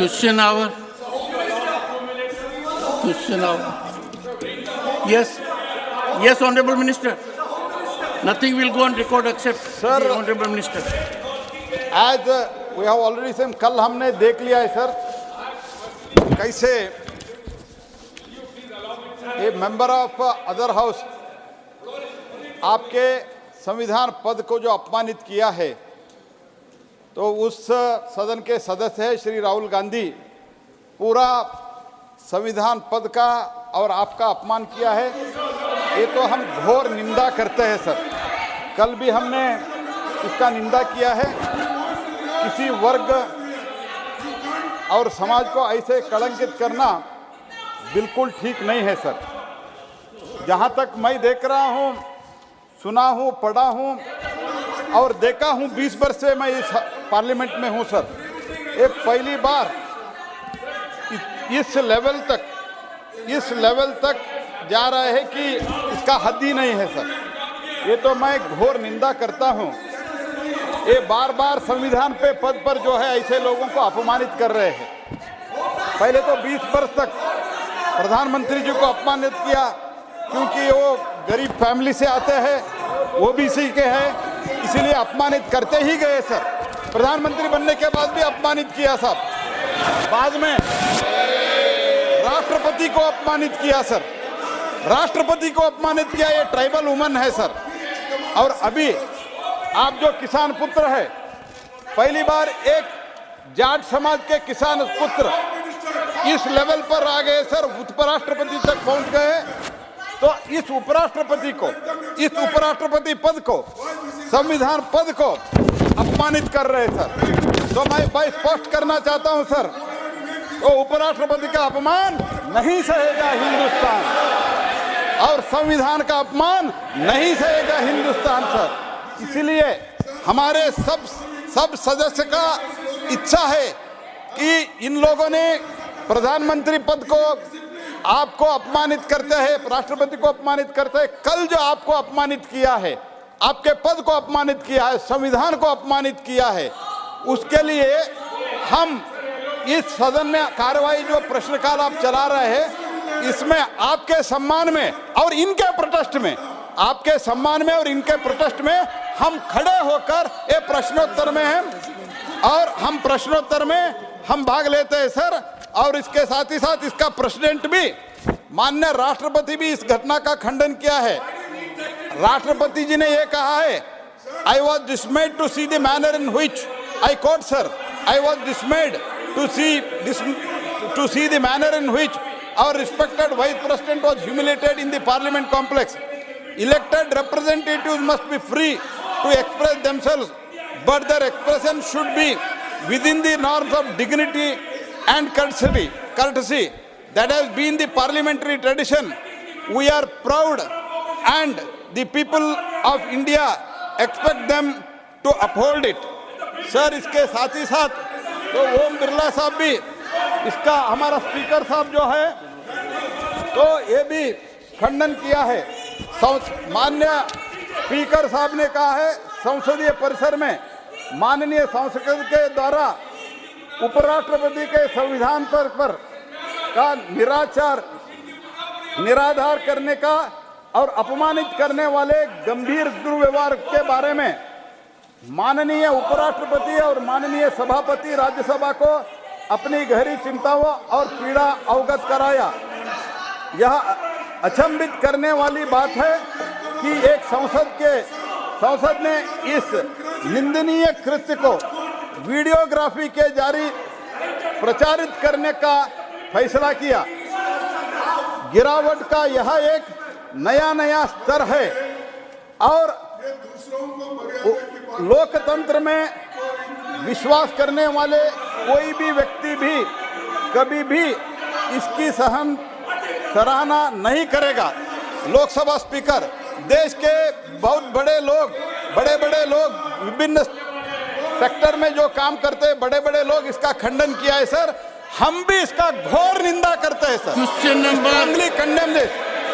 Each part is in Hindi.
Question hour. Question hour. Yes. Yes, Honorable Minister. Nothing will go on record except Sir, the Honorable Minister. As we have already seen, कल हमने देख लिया है सर कैसे ए मेंबर ऑफ अदर हाउस आपके संविधान पद को जो अपमानित किया है, तो उस सदन के सदस्य है श्री राहुल गांधी, पूरा संविधान पद का और आपका अपमान किया है। ये तो हम घोर निंदा करते हैं सर। कल भी हमने इसका निंदा किया है। किसी वर्ग और समाज को ऐसे कलंकित करना बिल्कुल ठीक नहीं है सर। जहाँ तक मैं देख रहा हूँ, सुना हूँ, पढ़ा हूँ और देखा हूँ, 20 वर्ष से मैं इस पार्लियामेंट में हूँ सर। ये पहली बार इस लेवल तक जा रहा है कि इसका हद ही नहीं है सर। ये तो मैं घोर निंदा करता हूँ। ये बार बार संविधान पे पद पर जो है ऐसे लोगों को अपमानित कर रहे हैं। पहले तो 20 वर्ष तक प्रधानमंत्री जी को अपमानित किया क्योंकि वो गरीब फैमिली से आते हैं, ओबीसी के हैं, इसीलिए अपमानित करते ही गए सर। प्रधानमंत्री बनने के बाद भी अपमानित किया साहब। बाद में राष्ट्रपति को अपमानित किया सर। राष्ट्रपति को अपमानित किया, ये ट्राइबल वुमन है सर। और अभी आप जो किसान पुत्र है, पहली बार एक जाट समाज के किसान पुत्र इस लेवल पर आ गए सर, उपराष्ट्रपति तक पहुंच गए। तो इस उपराष्ट्रपति पद को, संविधान पद को अपमानित कर रहे सर। तो मैं स्पष्ट करना चाहता हूं सर, तो उपराष्ट्रपति का अपमान नहीं सहेगा हिंदुस्तान और संविधान का अपमान नहीं सहेगा हिंदुस्तान सर। इसलिए हमारे सब सदस्य का इच्छा है कि इन लोगों ने प्रधानमंत्री पद को आपको अपमानित करते हैं, राष्ट्रपति को अपमानित करते हैं। कल जो आपको अपमानित किया है, आपके पद को अपमानित किया है, संविधान को अपमानित किया है, उसके लिए हम इस सदन में कार्रवाई जो प्रश्नकाल आप चला रहे हैं, इसमें आपके सम्मान में और इनके प्रोटेस्ट में, आपके सम्मान में और इनके प्रोटेस्ट में हम खड़े होकर ये प्रश्नोत्तर में हैं और हम प्रश्नोत्तर में हम भाग लेते हैं सर। और इसके साथ ही साथ इसका प्रेसिडेंट भी, माननीय राष्ट्रपति भी इस घटना का खंडन किया है। राष्ट्रपति जी ने ये कहा है, I was dismayed to see the manner in which, I quote sir, I was dismayed to see the manner in which our respected vice president was humiliated in the parliament complex. Elected representatives must be free to express themselves, but their expression should be within the norms of dignity and courtesy. That has been the parliamentary tradition. We are proud and the people of India expect them to uphold it. Sir, इसके साथ ही साथ तो ओम बिरला साहब भी, इसका हमारा स्पीकर साहब जो है, तो ये भी खंडन किया है। माननीय स्पीकर साहब ने कहा है, संसदीय परिसर में माननीय संसद के द्वारा उपराष्ट्रपति के संविधान पर का निराधार करने का और अपमानित करने वाले गंभीर दुर्व्यवहार के बारे में माननीय उपराष्ट्रपति और माननीय सभापति राज्यसभा को अपनी गहरी चिंताओं और पीड़ा अवगत कराया। यह अचंभित करने वाली बात है कि एक संसद ने इस निंदनीय कृत्य को वीडियोग्राफी के जारी प्रचारित करने का फैसला किया। गिरावट का यह एक नया स्तर है और लोकतंत्र में विश्वास करने वाले कोई भी व्यक्ति भी कभी भी इसकी सराहना नहीं करेगा। लोकसभा स्पीकर, देश के बहुत बड़े लोग विभिन्न सेक्टर में जो काम करते हैं, बड़े लोग इसका खंडन किया है सर। हम भी इसका घोर निंदा करते हैं सर। Strongly condemn this.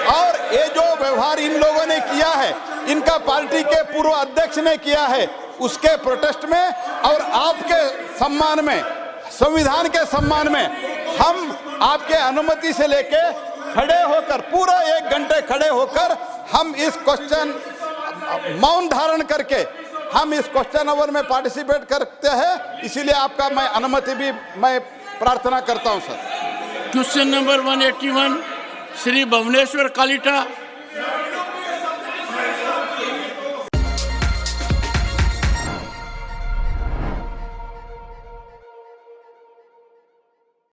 और ये जो व्यवहार इन लोगों ने किया है, इनका पार्टी के पूर्व अध्यक्ष ने किया है, उसके प्रोटेस्ट में और आपके सम्मान में संविधान के सम्मान में हम आपके अनुमति से लेके खड़े होकर पूरा 1 घंटे खड़े होकर हम इस क्वेश्चन मौन धारण करके हम इस क्वेश्चन आवर में पार्टिसिपेट करते हैं, इसीलिए आपका मैं अनुमति भी मैं प्रार्थना करता हूं sir. Question number 181 Shri Bhubaneswar कालिटा।